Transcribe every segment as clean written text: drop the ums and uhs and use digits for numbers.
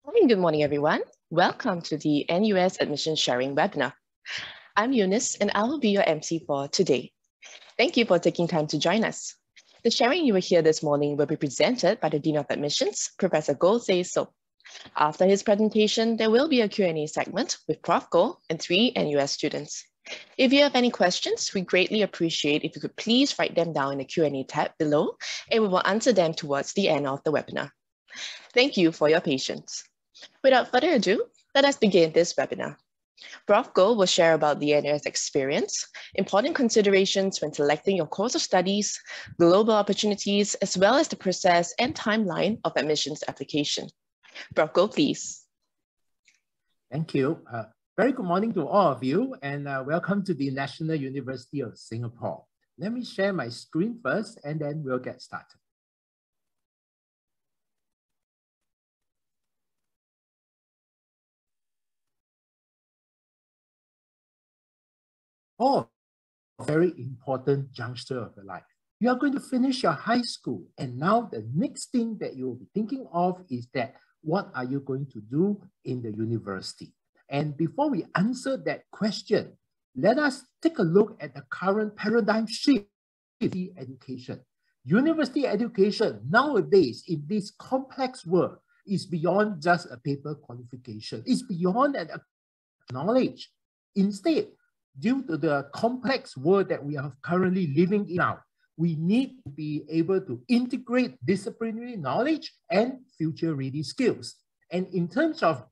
Hi and good morning, everyone. Welcome to the NUS Admission Sharing webinar. I'm Eunice and I will be your MC for today. Thank you for taking time to join us. The sharing you will hear this morning will be presented by the Dean of Admissions, Professor Goh Says So. After his presentation, there will be a Q&A segment with Prof. Goh and 3 NUS students. If you have any questions, we greatly appreciate if you could please write them down in the Q&A tab below, and we will answer them towards the end of the webinar. Thank you for your patience. Without further ado, let us begin this webinar. Prof. Goh will share about the NUS experience, important considerations when selecting your course of studies, global opportunities, as well as the process and timeline of admissions application. Prof. Goh, please. Thank you. Very good morning to all of you, and welcome to the National University of Singapore. Let me share my screen first, and then we'll get started. Oh, a very important juncture of your life. You are going to finish your high school, and now the next thing that you'll be thinking of is that what are you going to do in the university? And before we answer that question, let us take a look at the current paradigm shift in education. University education nowadays in this complex world is beyond just a paper qualification. It's beyond an knowledge. Instead, due to the complex world that we are currently living in now, we need to be able to integrate disciplinary knowledge and future-ready skills. And in terms of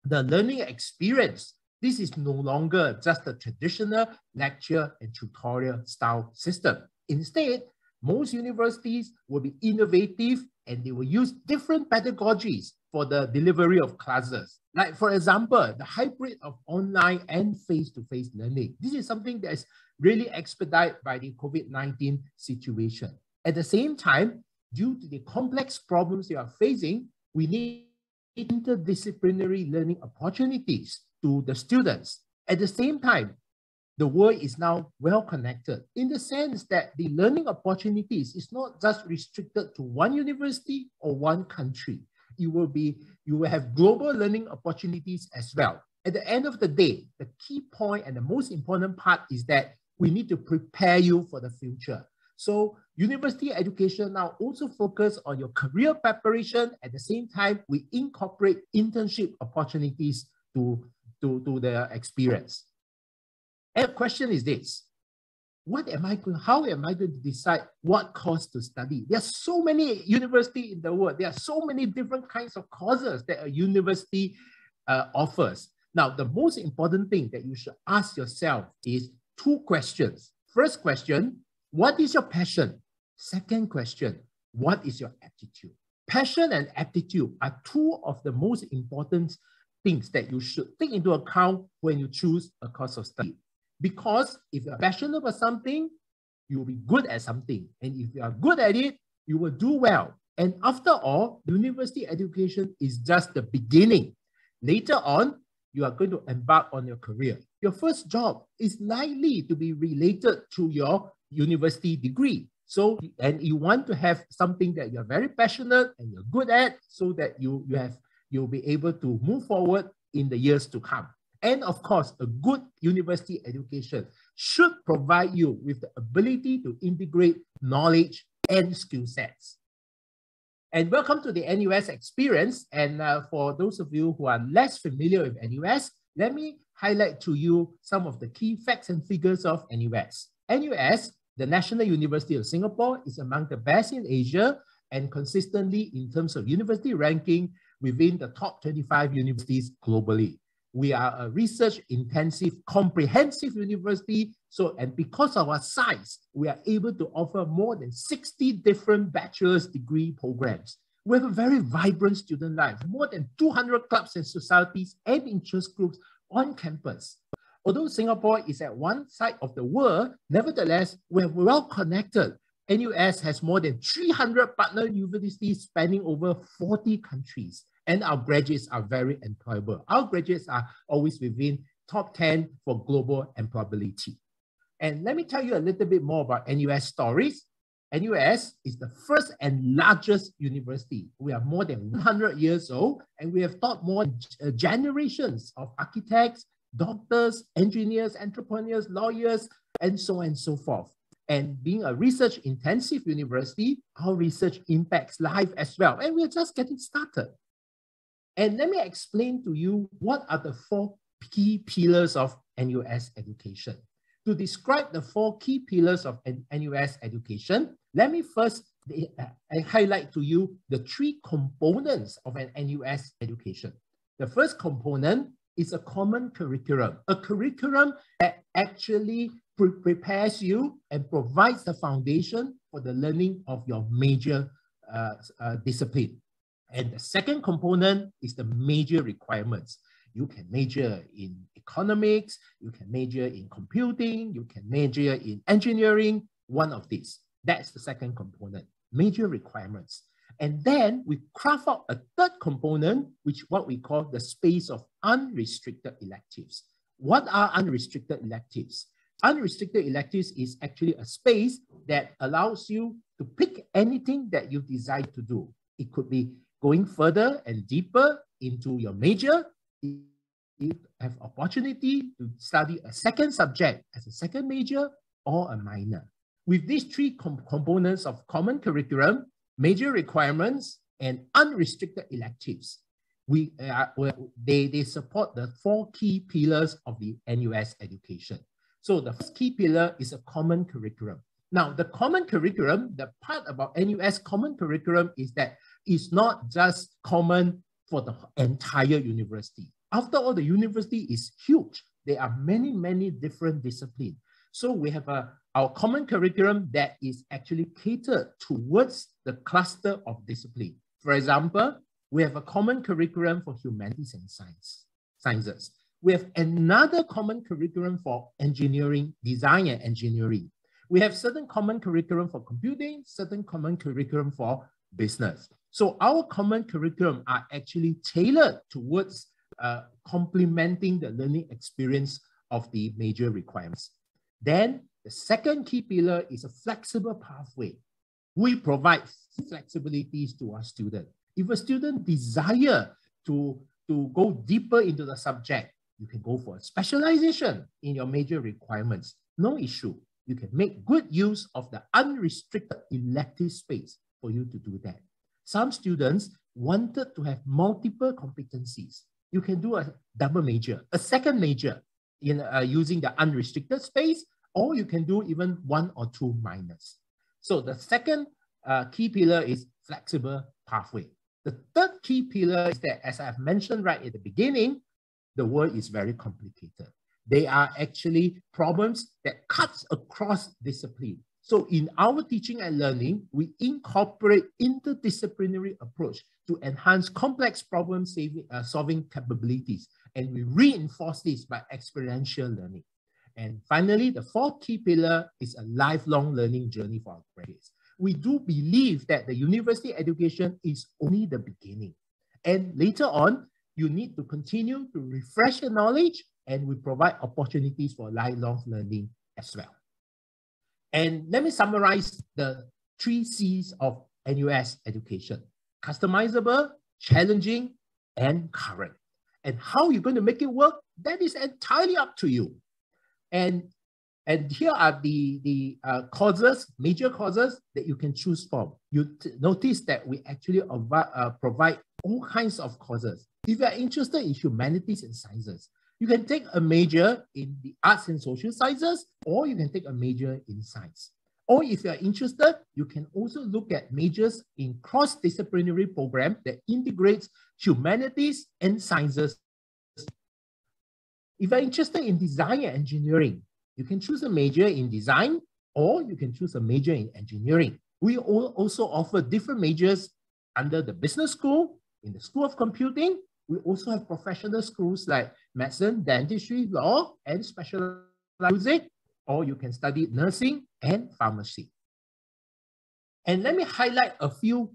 the learning experience, this is no longer just a traditional lecture and tutorial style system. Instead, most universities will be innovative and they will use different pedagogies for the delivery of classes. Like, for example, the hybrid of online and face-to-face learning. This is something that is really expedited by the COVID-19 situation. At the same time, due to the complex problems you are facing, we need interdisciplinary learning opportunities to the students. At the same time, the world is now well connected in the sense that the learning opportunities is not just restricted to one university or one country. You will have global learning opportunities as well. At the end of the day, the key point and the most important part is that we need to prepare you for the future. So university education now also focus on your career preparation. At the same time, we incorporate internship opportunities to the experience. And the question is this: how am I going to decide what course to study? There are so many universities in the world. There are so many different kinds of courses that a university offers. Now, the most important thing that you should ask yourself is 2 questions. First question, what is your passion? Second question, what is your aptitude? Passion and aptitude are 2 of the most important things that you should take into account when you choose a course of study. Because if you're passionate about something, you will be good at something. And if you are good at it, you will do well. And after all, university education is just the beginning. Later on, you are going to embark on your career. Your first job is likely to be related to your university degree. So, and you want to have something that you're very passionate and you're good at so that you'll be able to move forward in the years to come. And of course, a good university education should provide you with the ability to integrate knowledge and skill sets. And welcome to the NUS experience. And for those of you who are less familiar with NUS, let me highlight to you some of the key facts and figures of NUS. NUS, the National University of Singapore, is among the best in Asia and consistently in terms of university ranking within the top 25 universities globally. We are a research-intensive, comprehensive university. And because of our size, we are able to offer more than 60 different bachelor's degree programs. We have a very vibrant student life, more than 200 clubs and societies and interest groups on campus. Although Singapore is at one side of the world, nevertheless, we're well connected. NUS has more than 300 partner universities spanning over 40 countries. And our graduates are very employable. Our graduates are always within top 10 for global employability. And let me tell you a little bit more about NUS stories. NUS is the first and largest university. We are more than 100 years old, and we have taught more generations of architects, doctors, engineers, entrepreneurs, lawyers, and so on and so forth. And being a research-intensive university, our research impacts life as well. And we're just getting started. And let me explain to you what are the 4 key pillars of NUS education. To describe the 4 key pillars of NUS education, let me first highlight to you the 3 components of an NUS education. The first component is a common curriculum, a curriculum that actually prepares you and provides the foundation for the learning of your major discipline. And the second component is the major requirements. You can major in economics, you can major in computing, you can major in engineering, one of these. That's the second component, major requirements. And then we craft out a third component, which what we call the space of unrestricted electives. What are unrestricted electives? Unrestricted electives is actually a space that allows you to pick anything that you desire to do. It could be going further and deeper into your major. You have opportunity to study a second subject as a second major or a minor. With these 3 components of common curriculum, major requirements, and unrestricted electives, they support the 4 key pillars of the NUS education. So the first key pillar is a common curriculum. Now, the common curriculum, the part about NUS common curriculum is that it's not just common for the entire university. After all, the university is huge. There are many, many different disciplines. So we have our common curriculum that is actually catered towards the cluster of discipline. For example, we have a common curriculum for humanities and sciences. We have another common curriculum for engineering, design and engineering. We have certain common curriculum for computing, certain common curriculum for business. So our common curriculum are actually tailored towards complementing the learning experience of the major requirements. Then the second key pillar is a flexible pathway. We provide flexibilities to our students. If a student desires to go deeper into the subject, you can go for a specialization in your major requirements. No issue. You can make good use of the unrestricted elective space for you to do that. Some students wanted to have multiple competencies. You can do a double major, a second major in using the unrestricted space, or you can do even 1 or 2 minors. So the second key pillar is flexible pathway. The third key pillar is that, as I've mentioned right at the beginning, the world is very complicated. They are actually problems that cuts across discipline. So in our teaching and learning, we incorporate interdisciplinary approach to enhance complex problem solving capabilities. And we reinforce this by experiential learning. And finally, the fourth key pillar is a lifelong learning journey for our graduates. We do believe that the university education is only the beginning. And later on, you need to continue to refresh your knowledge, and we provide opportunities for lifelong learning as well. And let me summarize the 3 C's of NUS education: customizable, challenging, and current. And how you're going to make it work, that is entirely up to you. And here are the courses, major courses that you can choose from. You notice that we actually provide all kinds of courses. If you are interested in humanities and sciences, you can take a major in the arts and social sciences, or you can take a major in science. Or if you are interested, you can also look at majors in cross-disciplinary program that integrates humanities and sciences. If you're interested in design and engineering, you can choose a major in design, or you can choose a major in engineering. We also offer different majors under the business school, in the School of Computing. We also have professional schools like medicine, dentistry, law, and specialized music, or you can study nursing and pharmacy. And let me highlight a few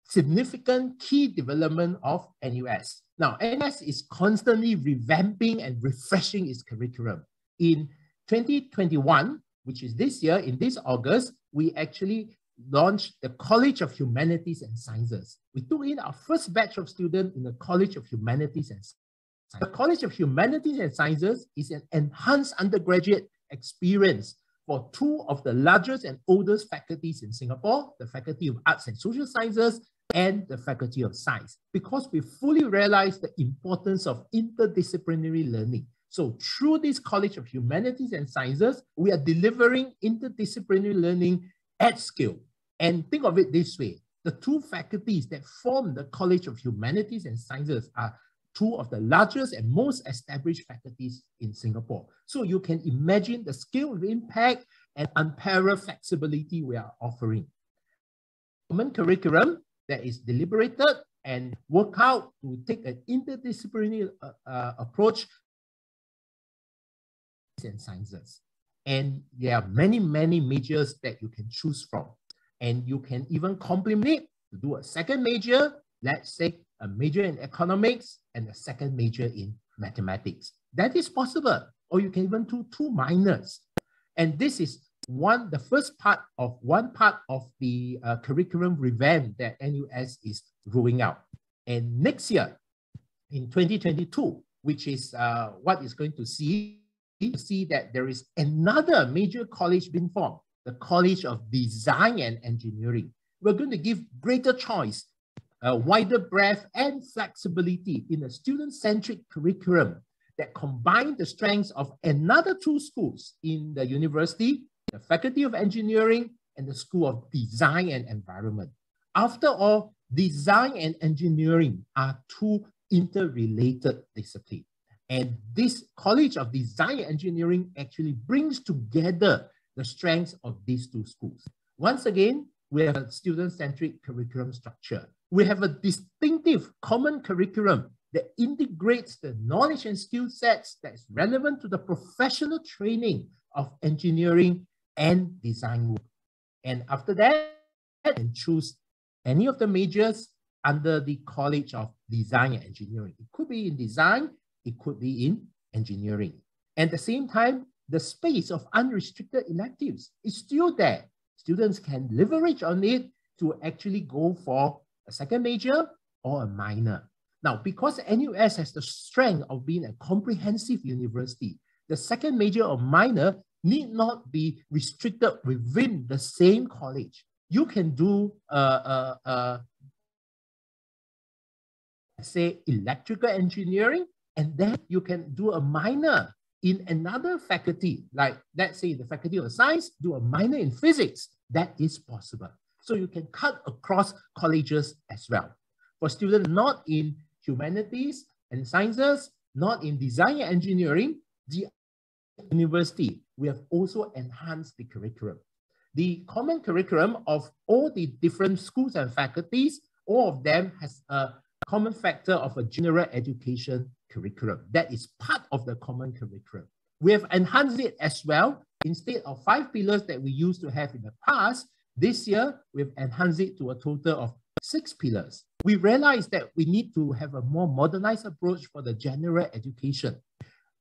significant key development of NUS. Now, NUS is constantly revamping and refreshing its curriculum. In 2021, which is this year, in this August, we actually launched the College of Humanities and Sciences. We took in our first batch of students in the College of Humanities and Sciences. The College of Humanities and Sciences is an enhanced undergraduate experience for two of the largest and oldest faculties in Singapore, the Faculty of Arts and Social Sciences and the Faculty of Science, because we fully realize the importance of interdisciplinary learning. So through this College of Humanities and Sciences, we are delivering interdisciplinary learning at scale. And think of it this way, the two faculties that form the College of Humanities and Sciences are two of the largest and most established faculties in Singapore. So you can imagine the scale of impact and unparalleled flexibility we are offering. Common curriculum that is deliberated and worked out to take an interdisciplinary approach and sciences. And there are many, many majors that you can choose from. And you can even complement to do a second major, let's say a major in economics and a second major in mathematics. That is possible. Or you can even do two minors. And this is the first part of the curriculum revamp that NUS is rolling out. And next year, in 2022, which is what is going to see that there is another major college being formed, the College of Design and Engineering. We're going to give greater choice, wider breadth and flexibility in a student-centric curriculum that combine the strengths of another two schools in the university, the Faculty of Engineering and the School of Design and Environment. After all, design and engineering are two interrelated disciplines. And this College of Design and Engineering actually brings together the strengths of these two schools. Once again, we have a student-centric curriculum structure. We have a distinctive common curriculum that integrates the knowledge and skill sets that's relevant to the professional training of engineering and design work. And after that, you can choose any of the majors under the College of Design and Engineering. It could be in design, it could be in engineering. At the same time, the space of unrestricted electives is still there. Students can leverage on it to actually go for a second major or a minor. Now, because NUS has the strength of being a comprehensive university, the second major or minor need not be restricted within the same college. You can do, say, electrical engineering, and then you can do a minor in another faculty, like let's say the Faculty of Science, do a minor in physics. That is possible. So you can cut across colleges as well. For students not in humanities and sciences, not in design and engineering, the university, we have also enhanced the curriculum. The common curriculum of all the different schools and faculties, all of them has a common factor of a general education curriculum. That is part of the common curriculum. We have enhanced it as well. Instead of 5 pillars that we used to have in the past, this year we've enhanced it to a total of 6 pillars. We realized that we need to have a more modernized approach for the general education.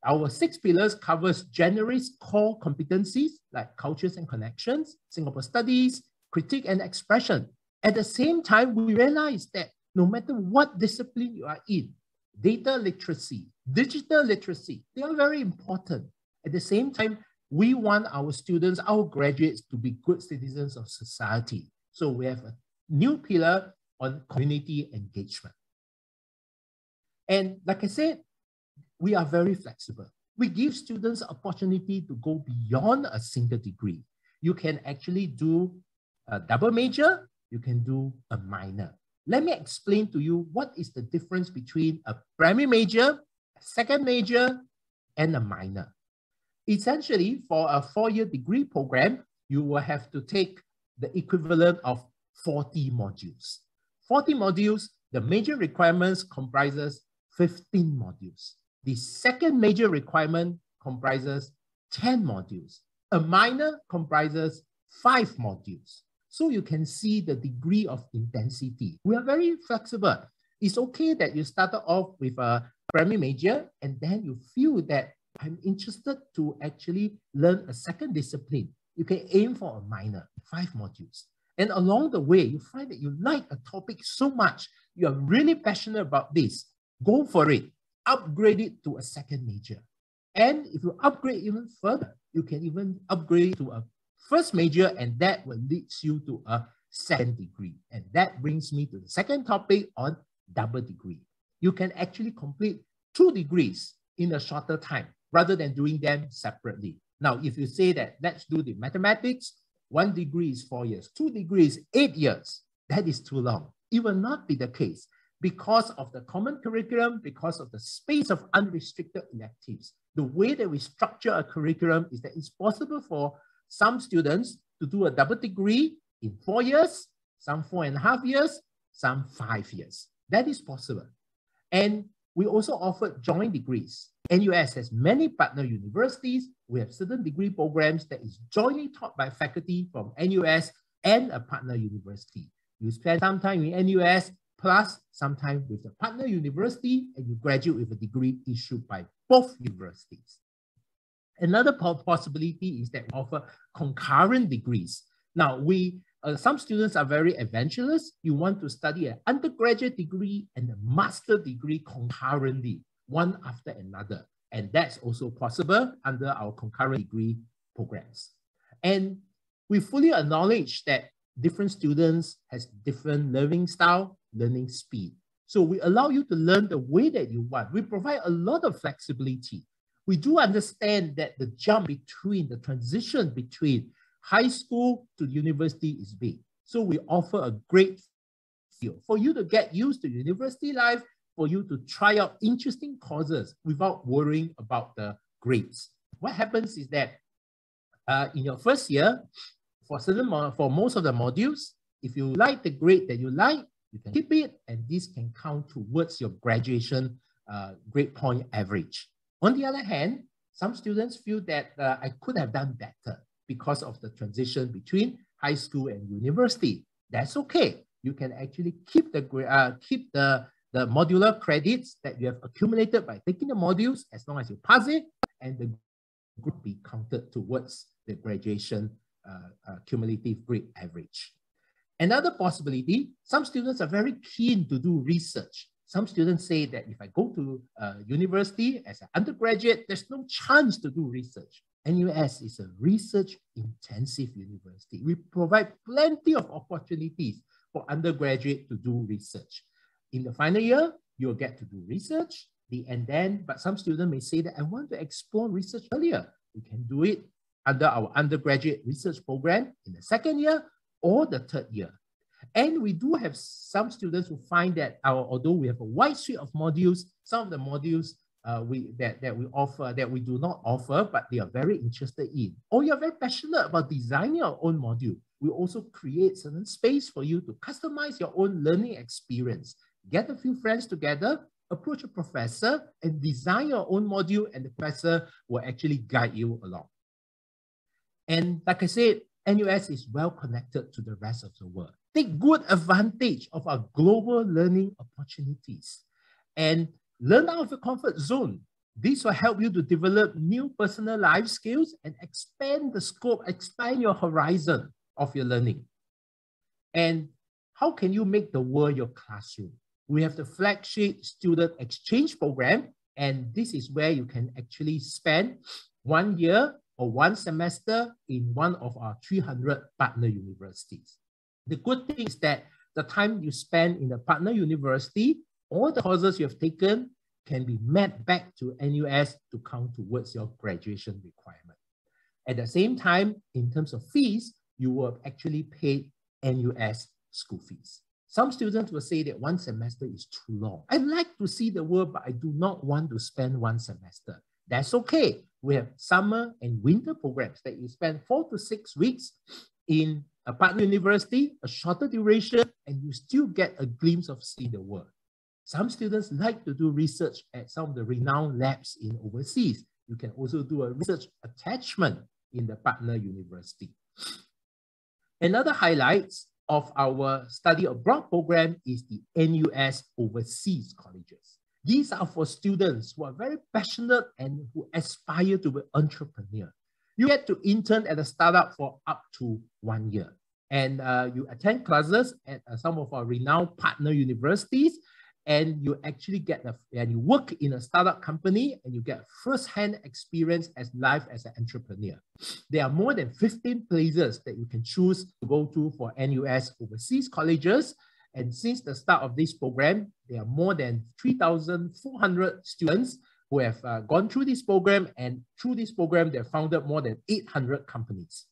Our 6 pillars covers generalist core competencies like cultures and connections, Singapore studies, critique and expression. At the same time, we realized that no matter what discipline you are in, data literacy, digital literacy, they are very important. At the same time, we want our students, our graduates to be good citizens of society. So we have a new pillar on community engagement. And like I said, we are very flexible. We give students opportunity to go beyond a single degree. You can actually do a double major, you can do a minor. Let me explain to you what is the difference between a primary major, a second major, and a minor. Essentially, for a 4-year degree program, you will have to take the equivalent of 40 modules. 40 modules, the major requirements comprises 15 modules. The second major requirement comprises 10 modules. A minor comprises 5 modules. So you can see the degree of intensity. We are very flexible. It's okay that you started off with a primary major and then you feel that I'm interested to actually learn a second discipline. You can aim for a minor, 5 modules. And along the way, you find that you like a topic so much, you are really passionate about this, go for it. Upgrade it to a second major. And if you upgrade even further, you can even upgrade to a first major, and that will lead you to a second degree. And that brings me to the second topic on double degree. You can actually complete 2 degrees in a shorter time rather than doing them separately. Now, if you say that let's do the mathematics, 1 degree is 4 years, 2 degrees, 8 years, that is too long. It will not be the case because of the common curriculum, because of the space of unrestricted electives. The way that we structure a curriculum is that it's possible for some students to do a double degree in 4 years, some 4.5 years, some 5 years. That is possible. And we also offer joint degrees. NUS has many partner universities. We have certain degree programs that is jointly taught by faculty from NUS and a partner university. You spend some time in NUS plus some time with the partner university, and you graduate with a degree issued by both universities. Another possibility is that we offer concurrent degrees. Now, some students are very adventurous. You want to study an undergraduate degree and a master degree concurrently, one after another. And that's also possible under our concurrent degree programs. And we fully acknowledge that different students has different learning style, learning speed. So we allow you to learn the way that you want. We provide a lot of flexibility. We do understand that the jump between, the transition between high school to university is big. So we offer a great field for you to get used to university life, for you to try out interesting courses without worrying about the grades. What happens is that in your first year, for most of the modules, if you like the grade that you like, you can keep it, and this can count towards your graduation grade point average. On the other hand, some students feel that I could have done better because of the transition between high school and university. That's okay. You can actually keep the modular credits that you have accumulated by taking the modules as long as you pass it, and the group be counted towards the graduation cumulative grade average. Another possibility, some students are very keen to do research. Some students say that if I go to university as an undergraduate, there's no chance to do research. NUS is a research-intensive university. We provide plenty of opportunities for undergraduate to do research. In the final year, you'll get to do research, but some students may say that I want to explore research earlier. We can do it under our undergraduate research program in the second year or the third year. And we do have some students who find that although we have a wide suite of modules, some of the modules that we do not offer, but they are very interested in, or you're very passionate about designing your own module, we also create certain space for you to customize your own learning experience. Get a few friends together, approach a professor, and design your own module, and the professor will actually guide you along. And like I said, NUS is well connected to the rest of the world. Take good advantage of our global learning opportunities and learn out of your comfort zone. This will help you to develop new personal life skills and expand the scope, expand your horizon of your learning. And how can you make the world your classroom? We have the flagship student exchange program, and this is where you can actually spend 1 year or 1 semester in one of our 300 partner universities. The good thing is that the time you spend in a partner university, all the courses you have taken can be mapped back to NUS to count towards your graduation requirement. At the same time, in terms of fees, you will actually pay NUS school fees. Some students will say that 1 semester is too long. I like to see the world, but I do not want to spend 1 semester. That's okay. We have summer and winter programs that you spend 4 to 6 weeks in a partner university, a shorter duration, and you still get a glimpse of seeing the world. Some students like to do research at some of the renowned labs in overseas. You can also do a research attachment in the partner university. Another highlight of our study abroad program is the NUS Overseas Colleges. These are for students who are very passionate and who aspire to be entrepreneurs. You get to intern at a startup for up to 1 year. And you attend classes at some of our renowned partner universities, and you actually and you work in a startup company, and you get first-hand experience as life as an entrepreneur. There are more than 15 places that you can choose to go to for NUS Overseas Colleges. And since the start of this program, there are more than 3,400 students who have gone through this program, and through this program, they've founded more than 800 companies.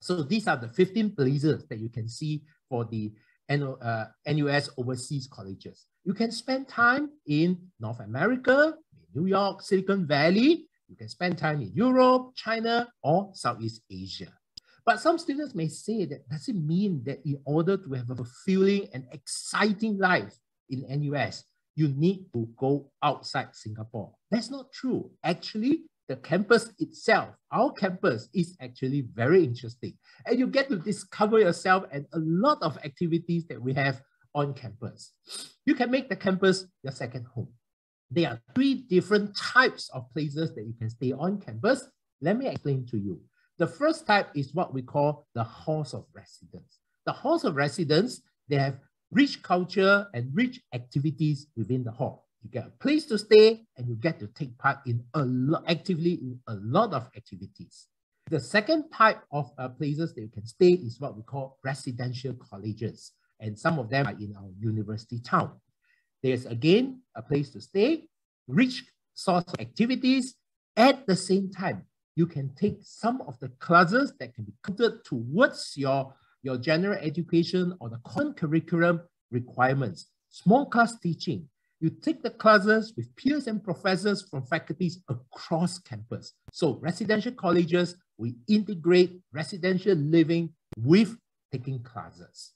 So these are the 15 places that you can see for the NUS Overseas Colleges. You can spend time in North America, New York, Silicon Valley. You can spend time in Europe, China, or Southeast Asia. But some students may say that does it mean that in order to have a fulfilling and exciting life in NUS, you need to go outside Singapore? That's not true. Actually, the campus itself, our campus, is actually very interesting. And you get to discover yourself and a lot of activities that we have on campus. You can make the campus your second home. There are 3 different types of places that you can stay on campus. Let me explain to you. The first type is what we call the halls of residence. The halls of residence, they have rich culture and rich activities within the hall. You get a place to stay, and you get to take part in actively in a lot of activities. The second type of places that you can stay is what we call residential colleges, and some of them are in our university town. There's again a place to stay, rich source of activities. At the same time, you can take some of the classes that can be counted towards your general education or the common curriculum requirements. Small class teaching. You take the classes with peers and professors from faculties across campus. So residential colleges, we integrate residential living with taking classes.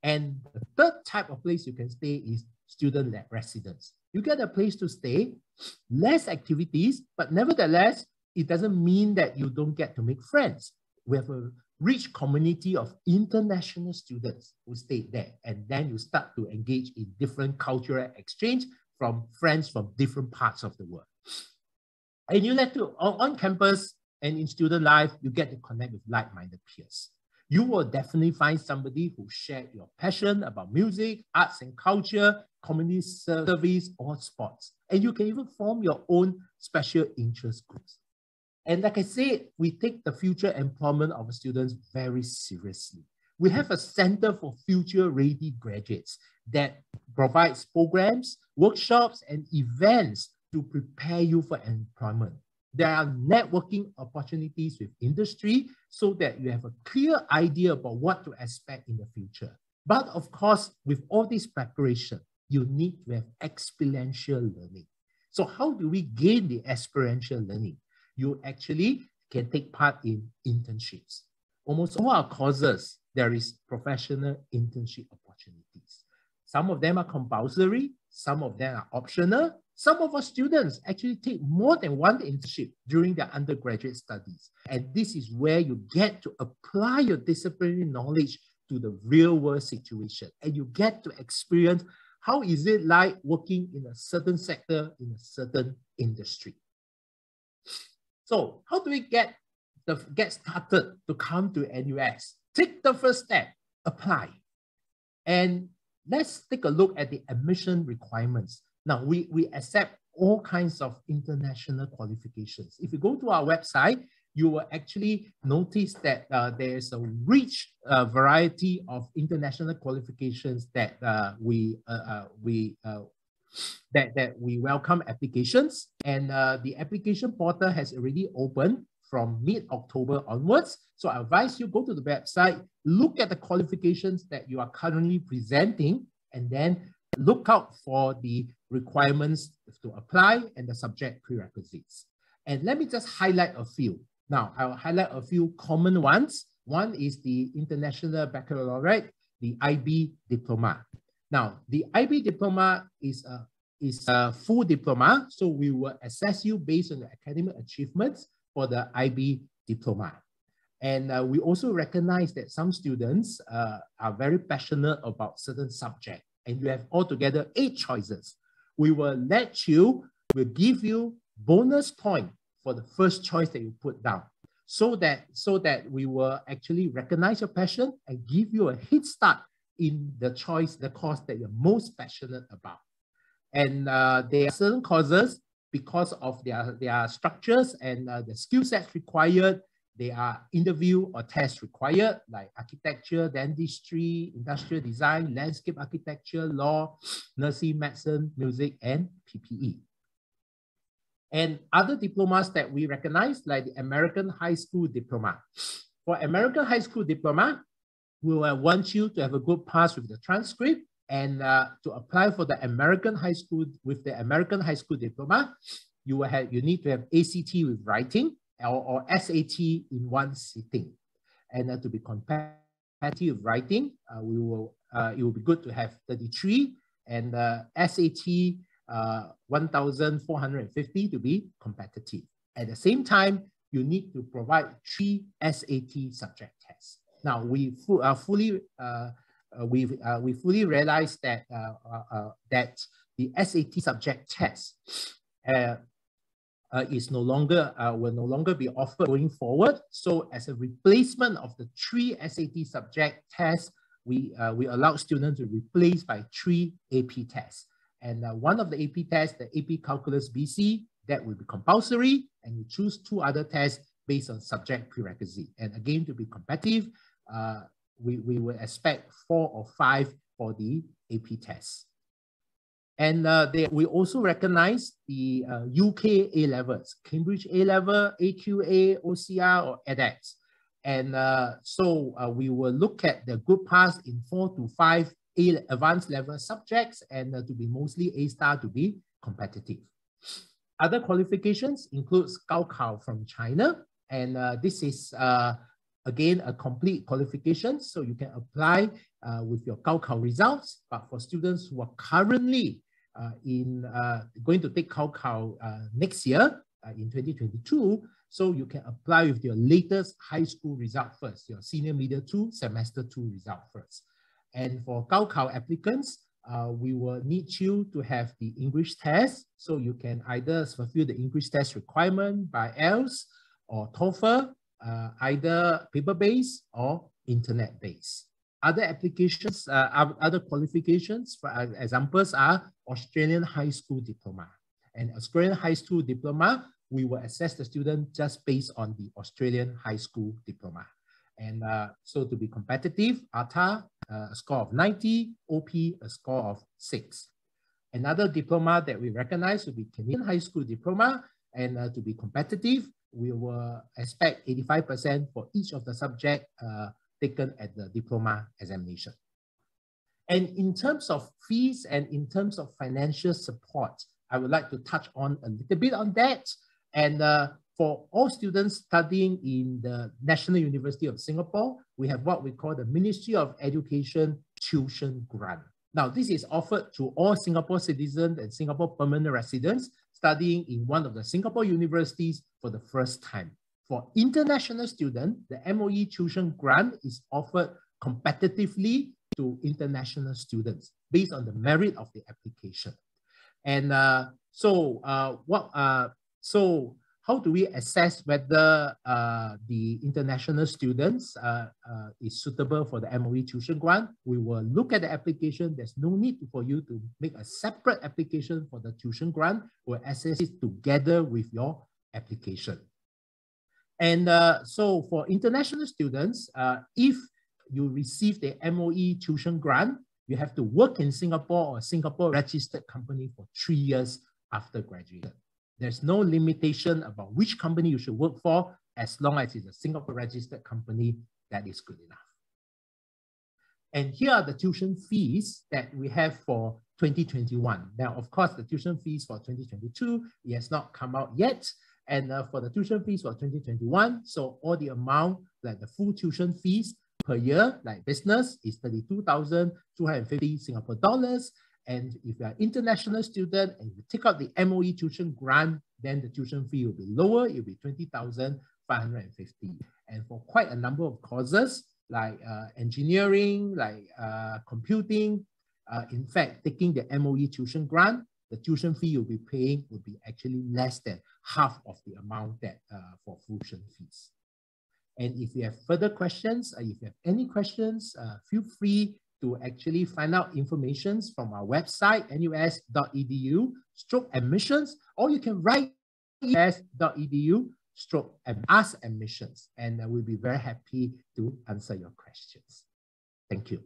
And the third type of place you can stay is student-led residence. You get a place to stay, less activities, but nevertheless, it doesn't mean that you don't get to make friends. We have a rich community of international students who stay there, and then you start to engage in different cultural exchange from friends from different parts of the world. And you get to, on campus and in student life, you get to connect with like-minded peers. You will definitely find somebody who shares your passion about music, arts and culture, community service, or sports. And you can even form your own special interest groups. And like I said, we take the future employment of students very seriously. We have a Center for Future-Ready Graduates that provides programs, workshops, and events to prepare you for employment. There are networking opportunities with industry so that you have a clear idea about what to expect in the future. But of course, with all this preparation, you need to have experiential learning. So how do we gain the experiential learning? You actually can take part in internships. Almost all our courses, there is professional internship opportunities. Some of them are compulsory, some of them are optional. Some of our students actually take more than one internship during their undergraduate studies. And this is where you get to apply your disciplinary knowledge to the real world situation. And you get to experience how is it like working in a certain sector, in a certain industry. So how do we get started to come to NUS? Take the first step, apply. And let's take a look at the admission requirements. Now, we accept all kinds of international qualifications. If you go to our website, you will actually notice that there's a rich variety of international qualifications that we welcome applications. And the application portal has already opened from mid-October onwards. So I advise you go to the website, look at the qualifications that you are currently presenting, and then look out for the requirements to apply and the subject prerequisites. And let me just highlight a few. Now, I'll highlight a few common ones. One is the International Baccalaureate, the IB Diploma. Now, the IB Diploma is a full diploma, so we will assess you based on the academic achievements for the IB Diploma. And we also recognize that some students are very passionate about certain subjects, and you have altogether 8 choices. We'll give you bonus point for the first choice that you put down. so that we will actually recognize your passion and give you a head start in the course that you're most passionate about. And there are certain courses, because of their structures and the skill sets required, there are interview or test required, like architecture, dentistry, industrial design, landscape architecture, law, nursing, medicine, music, and PPE. And other diplomas that we recognize, like the American High School Diploma. For American High School Diploma, we will want you to have a good pass with the transcript, and to apply for the American High School with the American High School Diploma, you need to have ACT with writing or SAT in one sitting. And to be competitive with writing, it will be good to have 33, and SAT 1,450 to be competitive. At the same time, you need to provide 3 SAT subject tests. Now, we fully realize that that the SAT subject test will no longer be offered going forward. So, as a replacement of the 3 SAT subject tests, we allow students to replace by 3 AP tests. And one of the AP tests, the AP Calculus BC, that will be compulsory, and you choose 2 other tests based on subject prerequisite. And again, to be competitive, we will expect 4 or 5 for the AP tests. And we also recognize the UK A-levels, Cambridge A-level, AQA, OCR, or edX. And so we will look at the good pass in 4 to 5 advanced level subjects, and to be mostly A-star to be competitive. Other qualifications includes Gaokao from China, and this is again a complete qualification, so you can apply with your Gaokao results. But for students who are currently going to take Gaokao next year in 2022, so you can apply with your latest high school result first, your senior media 2, semester 2 result first. And for Gaokao applicants, we will need you to have the English test. So you can either fulfill the English test requirement by IELTS or TOEFL, either paper-based or internet-based. Other applications, other qualifications, for examples, are Australian High School Diploma. And Australian High School Diploma, we will assess the student just based on the Australian High School Diploma. And so to be competitive, ATA, a score of 90, OP, a score of 6. Another diploma that we recognize will be Canadian High School Diploma, and to be competitive, we will expect 85% for each of the subject taken at the diploma examination. And in terms of fees and in terms of financial support, I would like to touch on a little bit on that. And for all students studying in the National University of Singapore, we have what we call the Ministry of Education Tuition Grant. Now, this is offered to all Singapore citizens and Singapore permanent residents studying in one of the Singapore universities for the first time. For international students, the MOE Tuition Grant is offered competitively to international students based on the merit of the application. And so how do we assess whether the international students is suitable for the MOE Tuition Grant? We will look at the application. There's no need for you to make a separate application for the tuition grant. We'll assess it together with your application. And so for international students, if you receive the MOE Tuition Grant, you have to work in Singapore or Singapore registered company for 3 years after graduation. There's no limitation about which company you should work for, as long as it's a Singapore registered company. That is good enough. And here are the tuition fees that we have for 2021. Now, of course, the tuition fees for 2022, it has not come out yet. And for the tuition fees for 2021, so all the amount, like the full tuition fees per year, like business, is 32,250 Singapore dollars. And if you are an international student and you take out the MOE tuition grant, then the tuition fee will be lower. It will be 20,550. And for quite a number of courses, like engineering, like computing, in fact, taking the MOE tuition grant, the tuition fee you'll be paying will be actually less than half of the amount that for full tuition fees. And if you have further questions, if you have any questions, feel free to actually find out information from our website, nus.edu/admissions, or you can write nus.edu/ask admissions, and we'll be very happy to answer your questions. Thank you.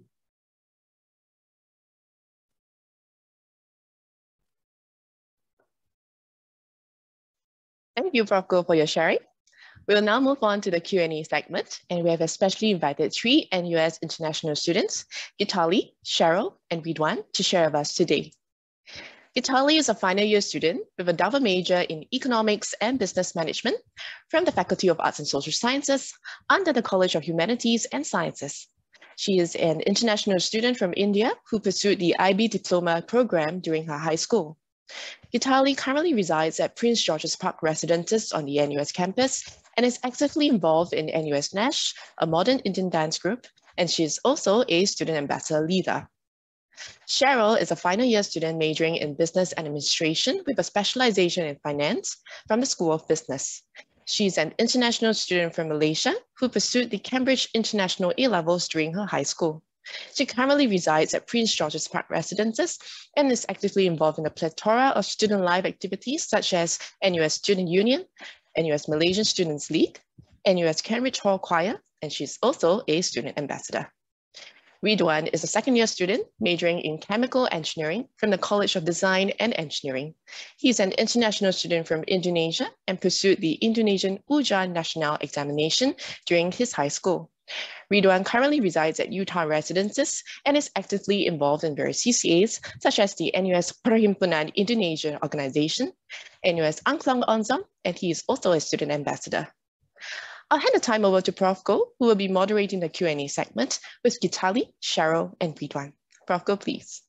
Thank you, Prof. Goh, for your sharing. We will now move on to the Q&A segment, and we have especially invited 3 NUS international students, Gitali, Cheryl, and Ridwan, to share with us today. Gitali is a final year student with a double major in Economics and Business Management from the Faculty of Arts and Social Sciences under the College of Humanities and Sciences. She is an international student from India who pursued the IB Diploma program during her high school. Gitali currently resides at Prince George's Park Residences on the NUS campus and is actively involved in NUS Nash, a modern Indian dance group, and she is also a student ambassador leader. Cheryl is a final year student majoring in Business Administration with a specialization in finance from the School of Business. She's an international student from Malaysia who pursued the Cambridge International A-levels during her high school. She currently resides at Prince George's Park Residences and is actively involved in a plethora of student life activities such as NUS Student Union, NUS Malaysian Students League, NUS Cambridge Hall Choir, and she's also a student ambassador. Ridwan is a second-year student majoring in chemical engineering from the College of Design and Engineering. He's an international student from Indonesia and pursued the Indonesian Ujian Nasional examination during his high school. Ridwan currently resides at Utah Residences and is actively involved in various CCAs such as the NUS Perhimpunan Indonesia Organization, NUS Angklong Onzam, and he is also a student ambassador. I'll hand the time over to Prof. Goh, who will be moderating the Q&A segment with Gitali, Cheryl, and Ridwan. Prof. Goh, please.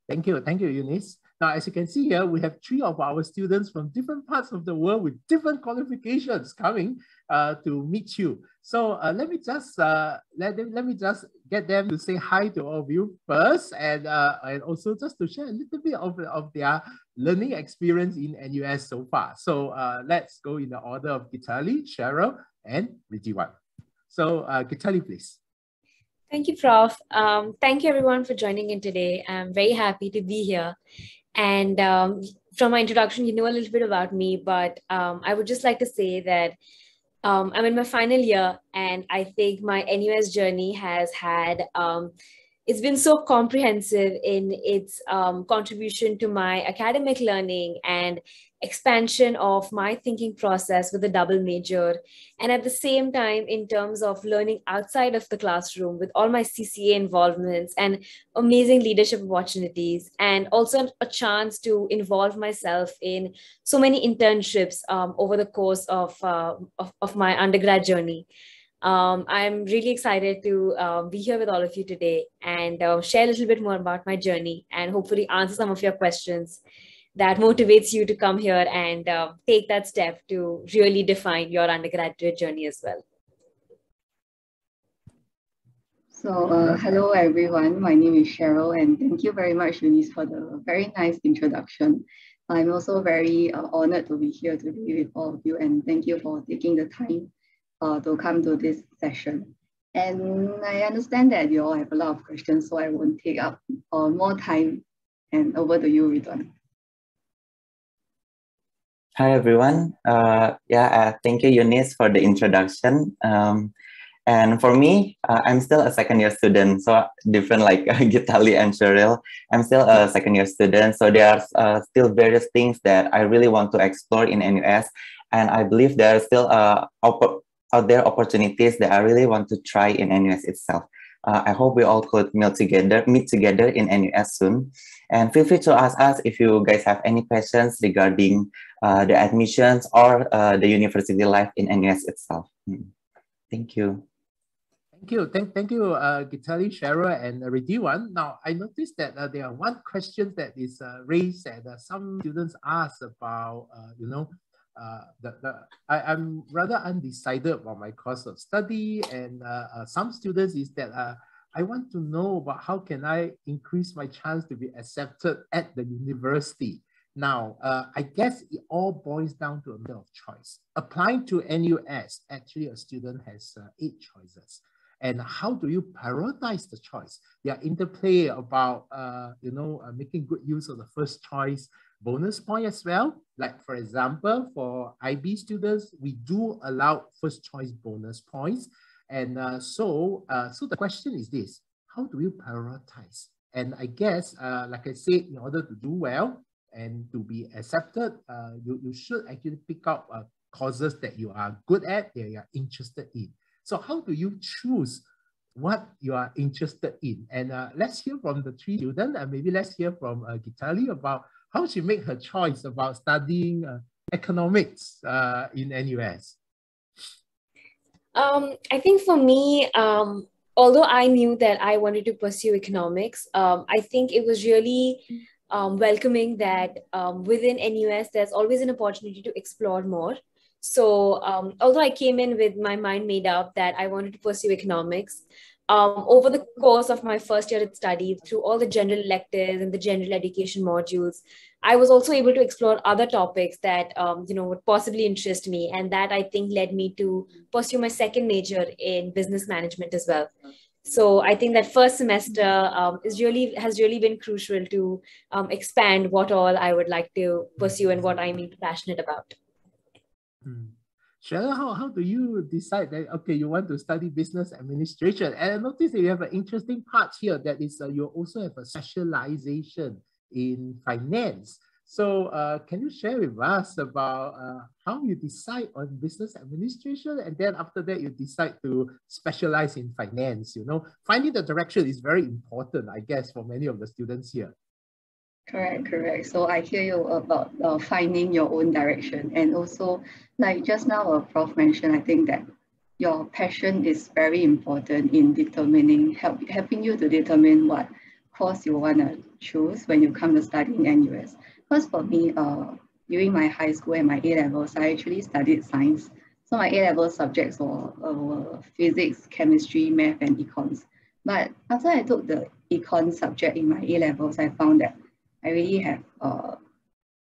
Thank you, Eunice. Now, as you can see here, we have 3 of our students from different parts of the world with different qualifications coming to meet you. So let me just get them to say hi to all of you first, and also just to share a little bit of their learning experience in NUS so far. So let's go in the order of Gitali, Cheryl, and Ridwan. So Gitali, please. Thank you, Prof. Thank you everyone for joining in today. I'm very happy to be here. And from my introduction, you know a little bit about me, but I would just like to say that I'm in my final year, and I think my NUS journey has had, it's been so comprehensive in its contribution to my academic learning and expansion of my thinking process with a double major. And at the same time, in terms of learning outside of the classroom with all my CCA involvements and amazing leadership opportunities, and also a chance to involve myself in so many internships over the course of my undergrad journey. I'm really excited to be here with all of you today and share a little bit more about my journey and hopefully answer some of your questions that motivates you to come here and take that step to really define your undergraduate journey as well. So hello everyone, my name is Cheryl, and thank you very much, Eunice, for the very nice introduction. I'm also very honored to be here today with all of you, and thank you for taking the time to come to this session. And I understand that you all have a lot of questions, so I won't take up more time, and over to you, Ridwan. Hi everyone. Thank you, Eunice, for the introduction. And for me, I'm still a second-year student, so different like Gitali and Cheryl. I'm still a second-year student, so there are still various things that I really want to explore in NUS, and I believe there are still out there opportunities that I really want to try in NUS itself. I hope we all could meet together in NUS soon. And feel free to ask us if you guys have any questions regarding the admissions or the university life in NUS itself. Thank you. Thank you, Gitali, Cheryl, and Ridwan. Now, I noticed that there are one question that is raised that some students ask about, I'm rather undecided about my course of study, and some students is that I want to know about how can I increase my chance to be accepted at the university. Now, I guess it all boils down to a matter of choice. Applying to NUS, actually a student has 8 choices. And how do you prioritize the choice? There are interplay about, making good use of the first choice bonus point as well. Like for example, for IB students, we do allow first choice bonus points. And so the question is this: how do you prioritize? And I guess, like I said, in order to do well and to be accepted, you should actually pick up courses that you are good at, that you are interested in. So how do you choose what you are interested in? And let's hear from the 3 students, and maybe let's hear from Gitali about how she made her choice about studying economics in NUS. I think for me, although I knew that I wanted to pursue economics, I think it was really welcoming that within NUS, there's always an opportunity to explore more. So although I came in with my mind made up that I wanted to pursue economics, over the course of my first year at study, through all the general electives and the general education modules, I was also able to explore other topics that would possibly interest me, and that I think led me to pursue my second major in business management as well. So I think that first semester has really been crucial to expand what all I would like to pursue and what I'm passionate about. Cheryl, how do you decide that, okay, you want to study business administration? And I noticed that you have an interesting part here, that is you also have a specialization in finance. So can you share with us about how you decide on business administration, and then after that you decide to specialize in finance? Finding the direction is very important, I guess, for many of the students here. Correct. So I hear you about finding your own direction, and also like just now Prof mentioned, I think that your passion is very important in determining, helping you to determine what course you want to choose when you come to study in NUS. Because for me, during my high school and my A-levels, I actually studied science. So my A-level subjects were physics, chemistry, math, and econs. But after I took the econ subject in my A-levels, I found that I really have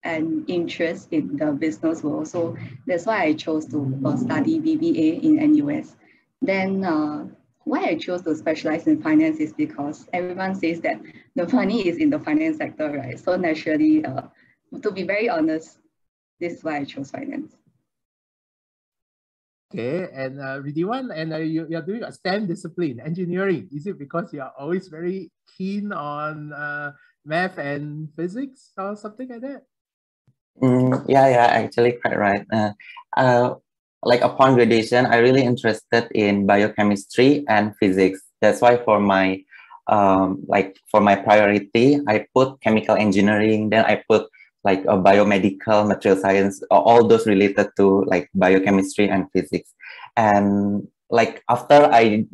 an interest in the business world. So that's why I chose to study BBA in NUS. Then why I chose to specialize in finance is because everyone says that the money is in the finance sector, right? So naturally, to be very honest, this is why I chose finance. Okay, and Ridiwan, and you're doing a STEM discipline, engineering. Is it because you are always very keen on math and physics or something like that? Yeah, actually quite right. Like upon graduation, I really interested in biochemistry and physics. That's why for my priority, I put chemical engineering. Then I put like a biomedical, material science, all those related to like biochemistry and physics. And like after I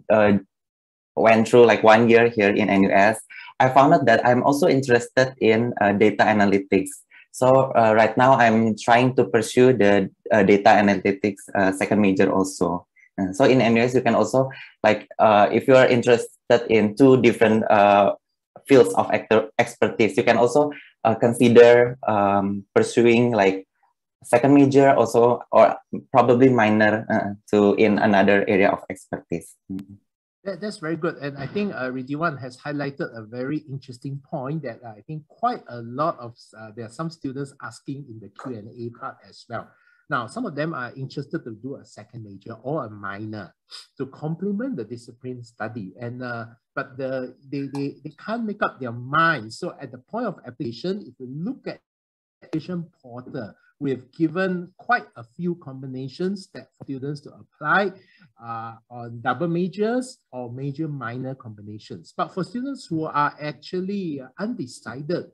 went through like 1 year here in NUS, I found out that I'm also interested in data analytics. So right now I'm trying to pursue the data analytics second major also. So in NUS, you can also like, if you are interested in 2 different fields of expertise, you can also consider pursuing like second major also, or probably minor in another area of expertise. That's very good. And I think Ridiwan has highlighted a very interesting point that I think quite a lot of, there are some students asking in the Q&A part as well. Now, some of them are interested to do a second major or a minor to complement the discipline study. And but they can't make up their mind. So at the point of application, if you look at application portal, we've given quite a few combinations that for students to apply on double majors or major minor combinations. But for students who are actually undecided,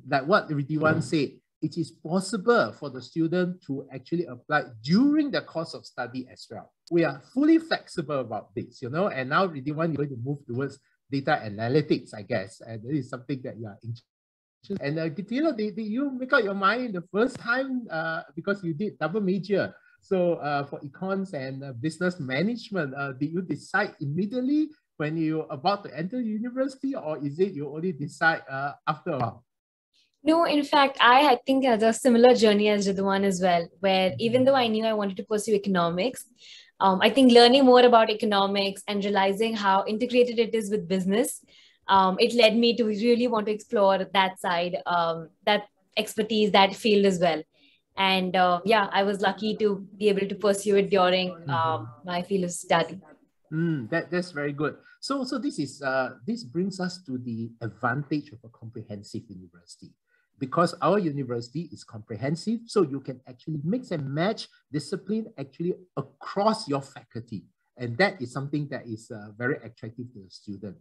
like what Ridiwan said, it is possible for the student to actually apply during the course of study as well. We are fully flexible about this, and now Ridiwan, you're going to move towards data analytics, I guess, and this is something that you are interested. And Gitila, did you make up your mind the first time because you did double major? So for econs and business management, did you decide immediately when you're about to enter university, or is it you only decide after a while? No, in fact, I think had a similar journey as Ridwan as well, where even though I knew I wanted to pursue economics, I think learning more about economics and realizing how integrated it is with business, it led me to really want to explore that side, that expertise, that field as well. And yeah, I was lucky to be able to pursue it during my field of study. That's very good. So this brings us to the advantage of a comprehensive university, because our university is comprehensive, so you can actually mix and match discipline actually across your faculty, and that is something that is very attractive to the student.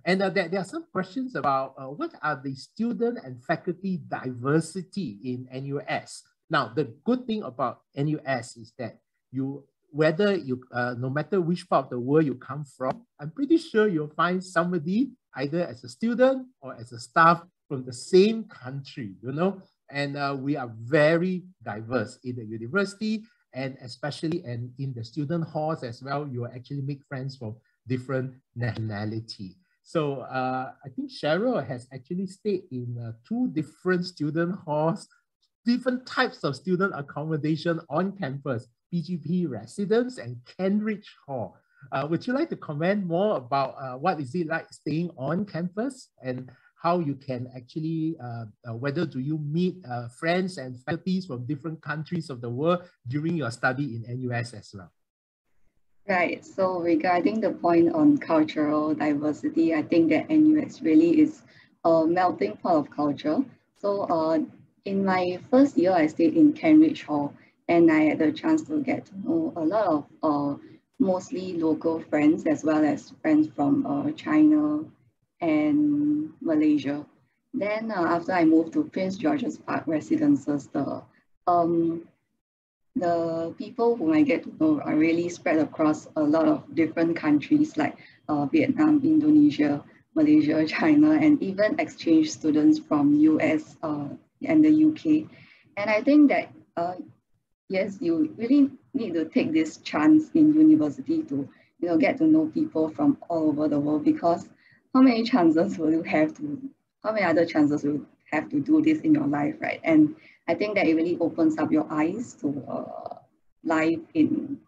And there are some questions about what are the student and faculty diversity in NUS. Now, the good thing about NUS is that whether you, no matter which part of the world you come from, I'm pretty sure you'll find somebody either as a student or as a staff from the same country, you know, and we are very diverse in the university, and especially in the student halls as well. You will actually make friends from different nationality. So I think Cheryl has actually stayed in 2 different student halls, different types of student accommodation on campus, PGP residence and Cambridge Hall. Would you like to comment more about what is it like staying on campus, and how you can actually, whether do you meet friends and faculties from different countries of the world during your study in NUS as well? Right. So regarding the point on cultural diversity, I think that NUS really is a melting pot of culture. So in my first year, I stayed in Cambridge Hall, and I had the chance to get to know a lot of mostly local friends, as well as friends from China and Malaysia. Then after I moved to Prince George's Park Residences, the people whom I get to know are really spread across a lot of different countries like Vietnam, Indonesia, Malaysia, China, and even exchange students from US and the UK. And I think that, yes, you really need to take this chance in university to get to know people from all over the world, because how many chances will you have to, how many other chances will you have to do this in your life, right? And I think that it really opens up your eyes to life in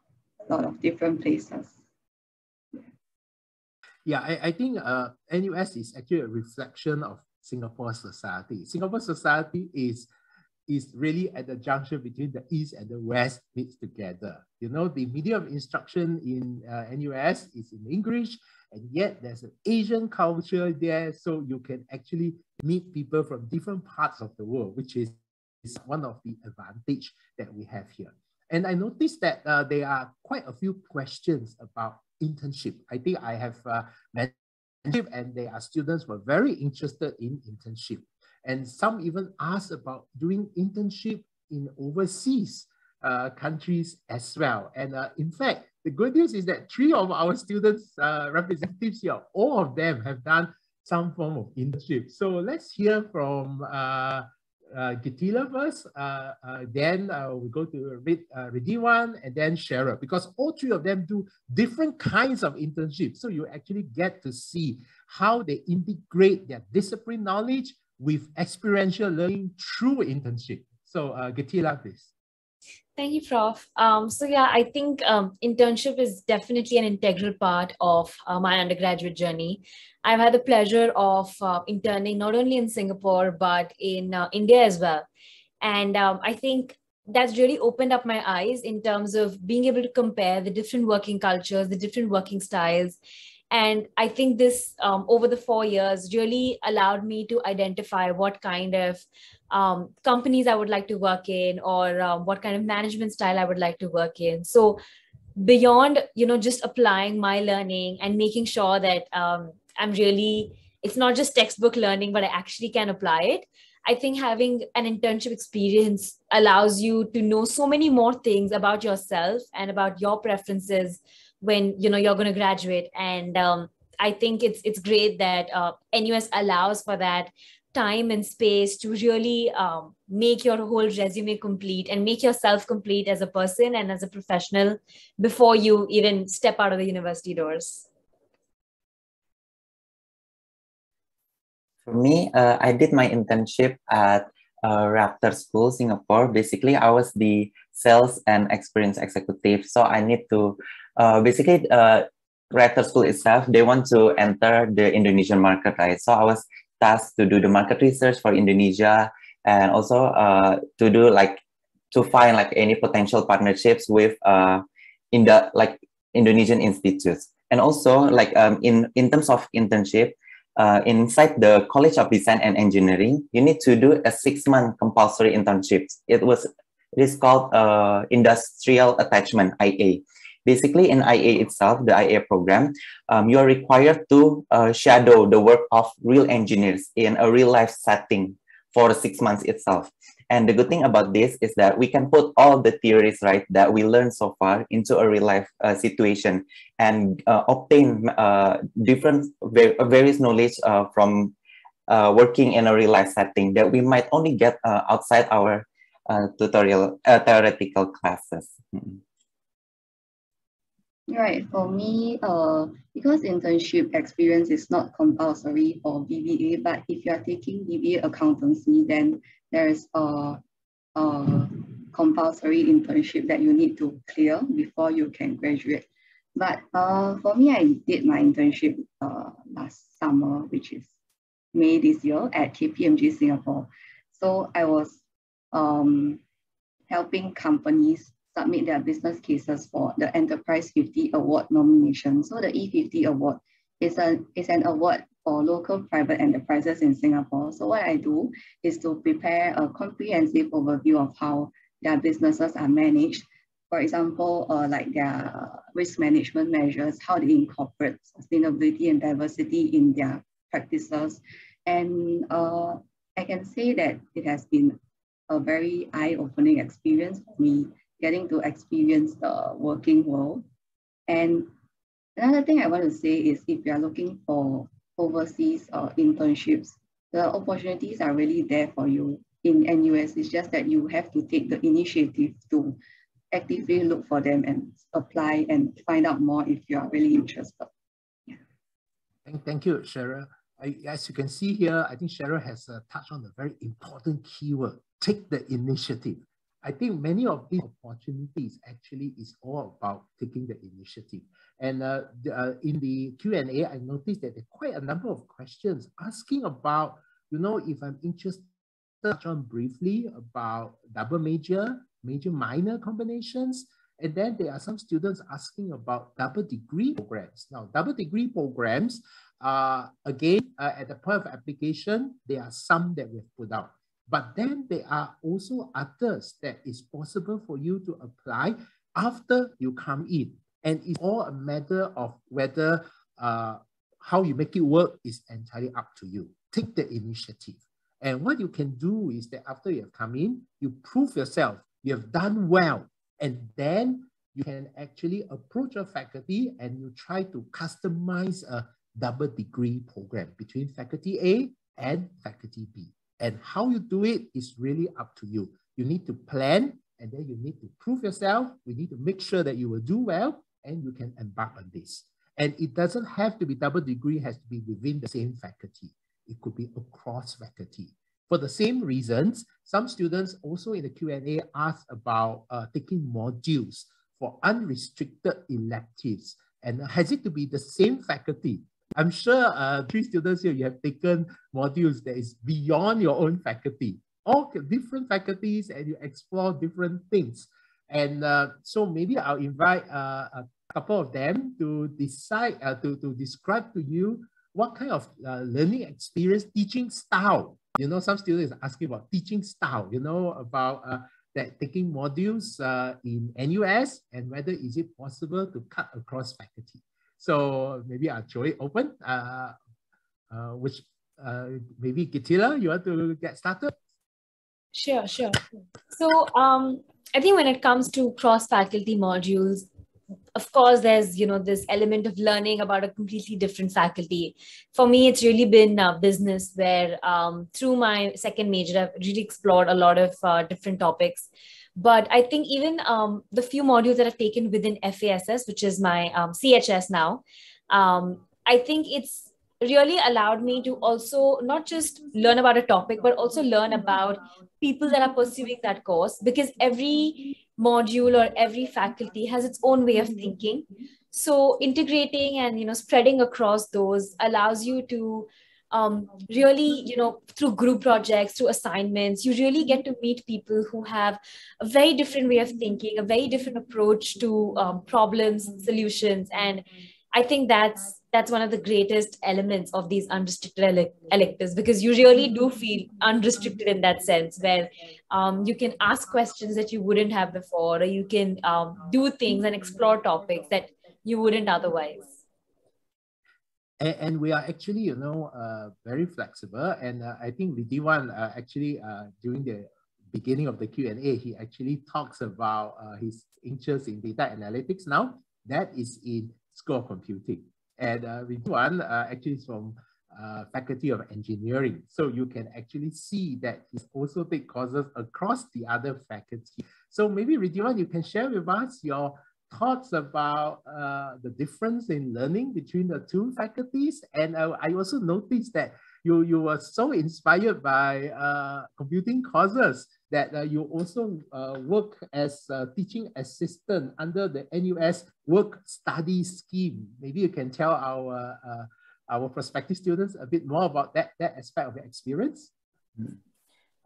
a lot of different places. Yeah, I think NUS is actually a reflection of Singapore society. Singapore society is really at the junction between the East and the West meets together. You know, the medium of instruction in NUS is in English, and yet there's an Asian culture there, so you can actually meet people from different parts of the world, which is one of the advantage that we have here. And I noticed that there are quite a few questions about internship. I think I have mentioned, and there are students who are very interested in internship. And some even ask about doing internship in overseas countries as well. And in fact, the good news is that 3 of our students representatives here, all of them have done some form of internship. So let's hear from Gitila first, then we go to Ridwan, and then Cheryl, because all 3 of them do different kinds of internships. So you actually get to see how they integrate their discipline knowledge with experiential learning through internship. So Gitila, please. Thank you, Prof. So yeah, I think internship is definitely an integral part of my undergraduate journey. I've had the pleasure of interning not only in Singapore, but in India as well. And I think that's really opened up my eyes in terms of being able to compare the different working cultures, the different working styles. And I think this, over the 4 years, really allowed me to identify what kind of companies I would like to work in, or what kind of management style I would like to work in. So beyond, just applying my learning and making sure that it's not just textbook learning, but I actually can apply it. I think having an internship experience allows you to know so many more things about yourself and about your preferences when you're going to graduate. And I think it's great that NUS allows for that time and space to really make your whole resume complete and make yourself complete as a person and as a professional before you even step out of the university doors. For me, I did my internship at Raptor School, Singapore. Basically, I was the sales and experience executive. So I need to, Raptor School itself, they want to enter the Indonesian market, right? So I was tasked to do the market research for Indonesia, and also to find any potential partnerships with Indonesian institutes. And also in terms of internship, inside the College of Design and Engineering, you need to do a 6-month compulsory internship. It is called Industrial Attachment, IA. Basically, in IA itself, the IA program, you are required to shadow the work of real engineers in a real-life setting for 6 months itself. And the good thing about this is that we can put all the theories, right, that we learned so far into a real-life situation and obtain various knowledge from working in a real-life setting that we might only get outside our theoretical classes. Right. For me, because internship experience is not compulsory for BBA, but if you are taking BBA accountancy, then there's a compulsory internship that you need to clear before you can graduate. But for me, I did my internship last summer, which is May this year at KPMG Singapore. So I was helping companies submit their business cases for the Enterprise 50 Award nomination. So the E50 Award is an award for local private enterprises in Singapore. So what I do is to prepare a comprehensive overview of how their businesses are managed. For example, like their risk management measures, how they incorporate sustainability and diversity in their practices. And I can say that it has been a very eye-opening experience for me, getting to experience the working world. And another thing I want to say is if you are looking for overseas internships, the opportunities are really there for you in NUS. It's just that you have to take the initiative to actively look for them and apply and find out more if you are really interested. Yeah. Thank you, Cheryl. As you can see here, I think Cheryl has touched on a very important keyword: take the initiative. I think many of these opportunities actually is all about taking the initiative. And in the Q&A, I noticed that there are quite a number of questions asking about, if I'm interested, touch on briefly about double major, minor combinations. And then there are some students asking about double degree programs. Now, double degree programs, again, at the point of application, there are some that we've put out. But then there are also others that is possible for you to apply after you come in. And it's all a matter of whether how you make it work is entirely up to you. Take the initiative. And what you can do is that after you have come in, you prove yourself, you have done well. And then you can actually approach your faculty and you try to customize a double degree program between faculty A and faculty B. And how you do it is really up to you. You need to plan, and then you need to prove yourself. We need to make sure that you will do well, and you can embark on this. And it doesn't have to be double degree, it has to be within the same faculty. It could be across faculty. For the same reasons, some students also in the Q&A ask about taking modules for unrestricted electives. And has it to be the same faculty? I'm sure 3 students here, you have taken modules that is beyond your own faculty, all different faculties, and you explore different things. And so maybe I'll invite a couple of them to decide, to describe to you what kind of learning experience, teaching style. Some students are asking about teaching style, about that taking modules in NUS and whether is it possible to cut across faculty. So maybe I'll throw it open, maybe Gitila, you want to get started? Sure. So I think when it comes to cross-faculty modules, of course, there's, this element of learning about a completely different faculty. For me, it's really been business where through my second major, I've really explored a lot of different topics. But I think even the few modules that I've taken within FASS, which is my CHS now, I think it's really allowed me to also not just learn about a topic, but also learn about people that are pursuing that course, because every module or every faculty has its own way of thinking. So integrating and spreading across those allows you to really, through group projects, through assignments, you really get to meet people who have a very different way of thinking, a very different approach to problems, solutions. And I think that's one of the greatest elements of these unrestricted electives, because you really do feel unrestricted in that sense, where you can ask questions that you wouldn't have before, or you can do things and explore topics that you wouldn't otherwise. And we are actually, very flexible. And I think Ridiwan actually, during the beginning of the Q&A, he actually talks about his interest in data analytics now. That is in School of Computing. And Ridiwan actually is from Faculty of Engineering. So you can actually see that he's also take courses across the other faculty. So maybe Ridiwan, you can share with us your thoughts about the difference in learning between the two faculties. And I also noticed that you were so inspired by computing courses that you also work as a teaching assistant under the NUS Work Study Scheme. Maybe you can tell our prospective students a bit more about that aspect of your experience.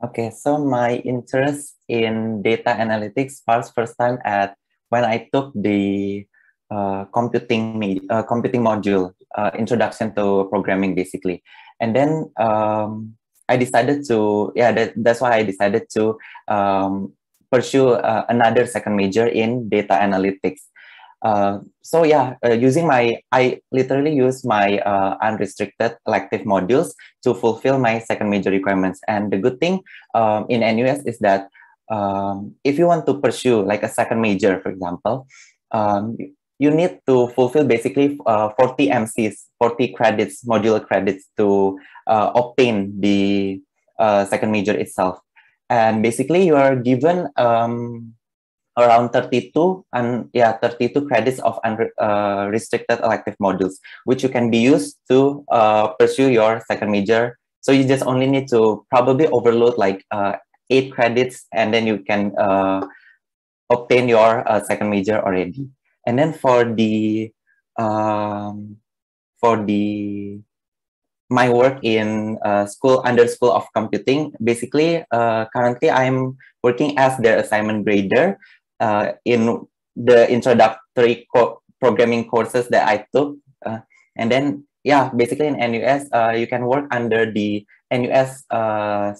Okay, so my interest in data analytics starts first time at when I took the computing module, introduction to programming, basically. And then I decided to, that's why I decided to pursue another second major in data analytics. So yeah, I literally use my unrestricted elective modules to fulfill my second major requirements. And the good thing in NUS is that if you want to pursue like a second major, for example, you need to fulfill basically 40 MCs, 40 credits, modular credits to obtain the second major itself. And basically you are given around 32 credits of restricted elective modules, which you can be used to pursue your second major. So you just only need to probably overload like 8 credits, and then you can obtain your second major already. And then for my work in under School of Computing, basically currently I'm working as their assignment grader in the introductory programming courses that I took. And then basically in NUS you can work under the NUS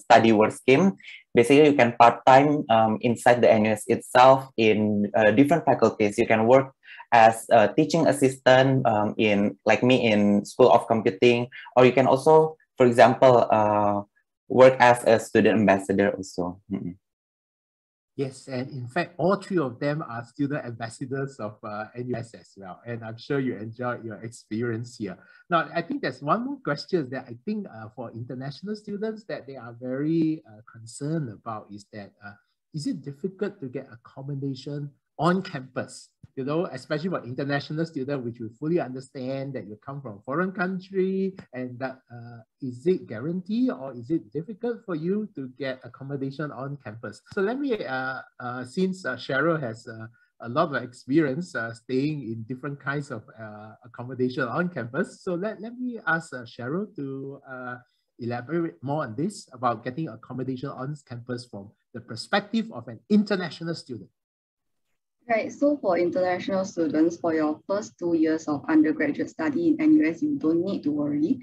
study work scheme. Basically, you can part-time inside the NUS itself in different faculties. You can work as a teaching assistant like me in School of Computing, or you can also, for example, work as a student ambassador also. Yes, and in fact, all 3 of them are student ambassadors of NUS as well. And I'm sure you enjoyed your experience here. Now, I think there's one more question that I think for international students that they are very concerned about is that, is it difficult to get accommodation on campus? You know, especially for international students, which will fully understand that you come from a foreign country, and that is it guaranteed or is it difficult for you to get accommodation on campus? So let me, since Cheryl has a lot of experience staying in different kinds of accommodation on campus, so let me ask Cheryl to elaborate more on this about getting accommodation on campus from the perspective of an international student. Right, so for international students, for your first 2 years of undergraduate study in NUS, you don't need to worry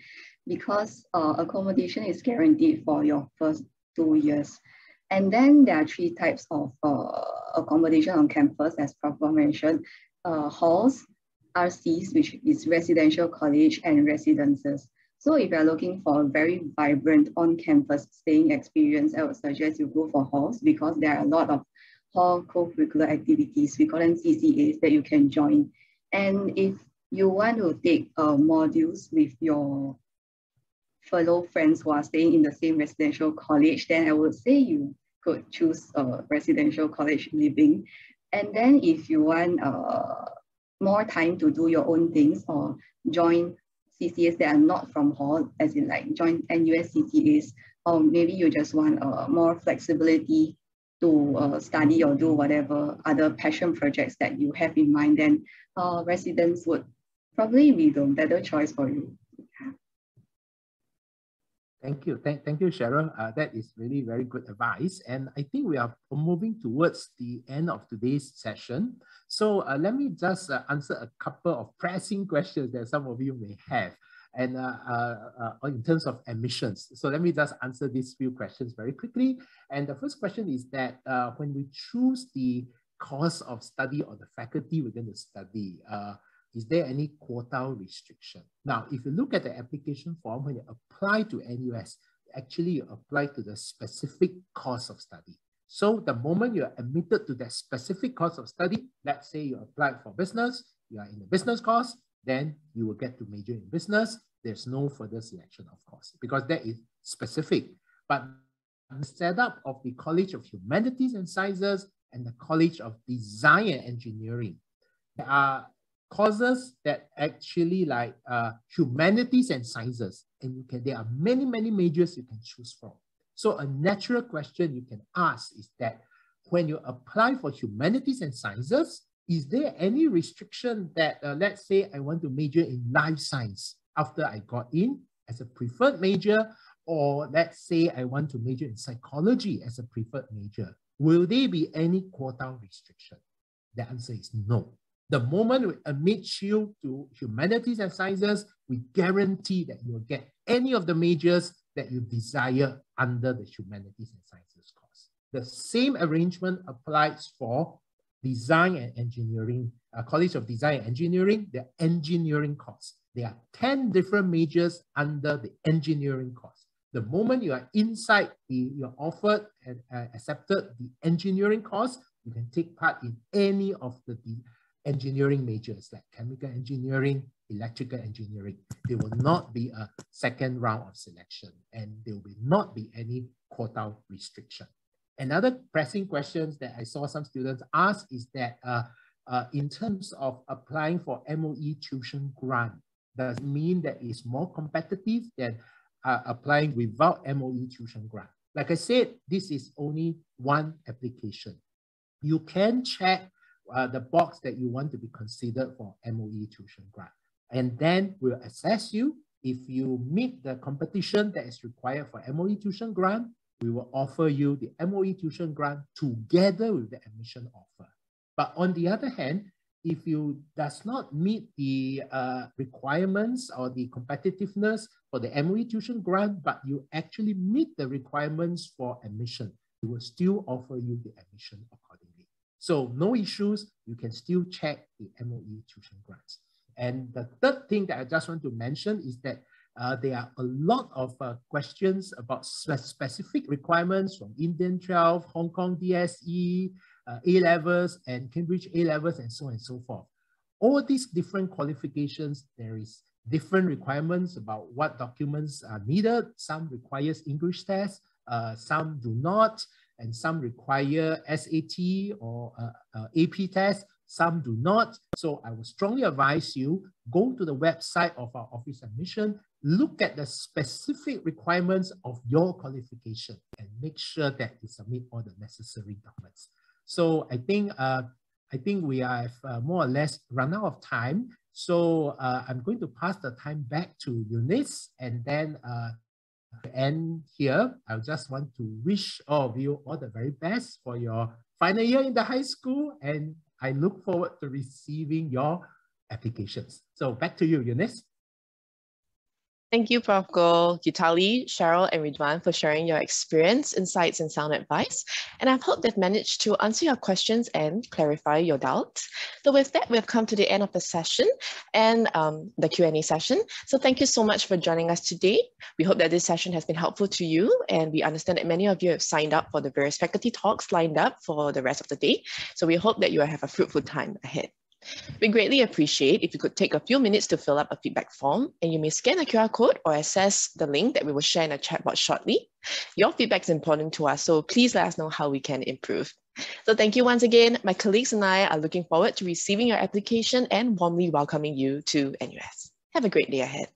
because accommodation is guaranteed for your first 2 years. And then there are 3 types of accommodation on campus, as Prof mentioned, halls, RCs, which is residential college, and residences. So if you're looking for a very vibrant on-campus staying experience, I would suggest you go for halls because there are a lot of hall co-curricular activities, we call them CCAs, that you can join. And if you want to take modules with your fellow friends who are staying in the same residential college, then I would say you could choose residential college living. And then if you want more time to do your own things or join CCAs that are not from hall, as in like join NUS CCAs, or maybe you just want more flexibility to study or do whatever other passion projects that you have in mind, then residence would probably be the better choice for you. Thank you. Thank you, Cheryl. That is really very good advice. And I think we are moving towards the end of today's session. So let me just answer a couple of pressing questions that some of you may have, and in terms of admissions. So let me just answer these few questions very quickly. And the first question is that when we choose the course of study or the faculty we're going to study, is there any quota restriction? Now, if you look at the application form, when you apply to NUS, actually you apply to the specific course of study. So the moment you're admitted to that specific course of study, let's say you applied for business, you are in the business course, then you will get to major in business. There's no further selection, of course, because that is specific. But the setup of the College of Humanities and Sciences and the College of Design and Engineering, there are courses that actually like humanities and sciences, and there are many majors you can choose from. So a natural question you can ask is that when you apply for humanities and sciences, is there any restriction that let's say I want to major in life science after I got in as a preferred major, or let's say I want to major in psychology as a preferred major? Will there be any quota restriction? The answer is no. The moment we admit you to humanities and sciences, we guarantee that you will get any of the majors that you desire under the humanities and sciences course. The same arrangement applies for design and engineering, College of Design and Engineering, the engineering course. There are 10 different majors under the engineering course. The moment you are inside, you're offered and accepted the engineering course, you can take part in any of the engineering majors like chemical engineering, electrical engineering. There will not be a second round of selection, and there will not be any quota restriction. Another pressing question that I saw some students ask is that in terms of applying for MOE Tuition Grant, does it mean that it's more competitive than applying without MOE Tuition Grant? Like I said, this is only one application. You can check the box that you want to be considered for MOE Tuition Grant. And then we'll assess you. If you meet the competition that is required for MOE Tuition Grant, we will offer you the MOE Tuition Grant together with the admission offer. But on the other hand, if you does not meet the requirements or the competitiveness for the MOE Tuition Grant, but you actually meet the requirements for admission, we will still offer you the admission accordingly. So no issues, you can still check the MOE Tuition Grants. And the third thing that I just want to mention is that there are a lot of questions about specific requirements from Indian 12, Hong Kong DSE, A-levels and Cambridge A-levels and so on and so forth. All these different qualifications, there is different requirements about what documents are needed. Some requires English test, some do not, and some require SAT or AP test, some do not. So I would strongly advise you, go to the website of our office admission, look at the specific requirements of your qualification and make sure that you submit all the necessary documents. So I think we have more or less run out of time. So I'm going to pass the time back to Eunice, and then to end here, I just want to wish all of you all the very best for your final year in the high school, and I look forward to receiving your applications. So back to you, Eunice. Thank you, Prof. Goh, Gitali, Cheryl, and Ridwan for sharing your experience, insights, and sound advice. And I hope they've managed to answer your questions and clarify your doubts. So with that, we've come to the end of the session and the Q&A session. So thank you so much for joining us today. We hope that this session has been helpful to you, and we understand that many of you have signed up for the various faculty talks lined up for the rest of the day. So we hope that you will have a fruitful time ahead. We greatly appreciate if you could take a few minutes to fill up a feedback form, and you may scan a QR code or access the link that we will share in a chat box shortly. Your feedback is important to us, so please let us know how we can improve. So thank you once again. My colleagues and I are looking forward to receiving your application and warmly welcoming you to NUS. Have a great day ahead.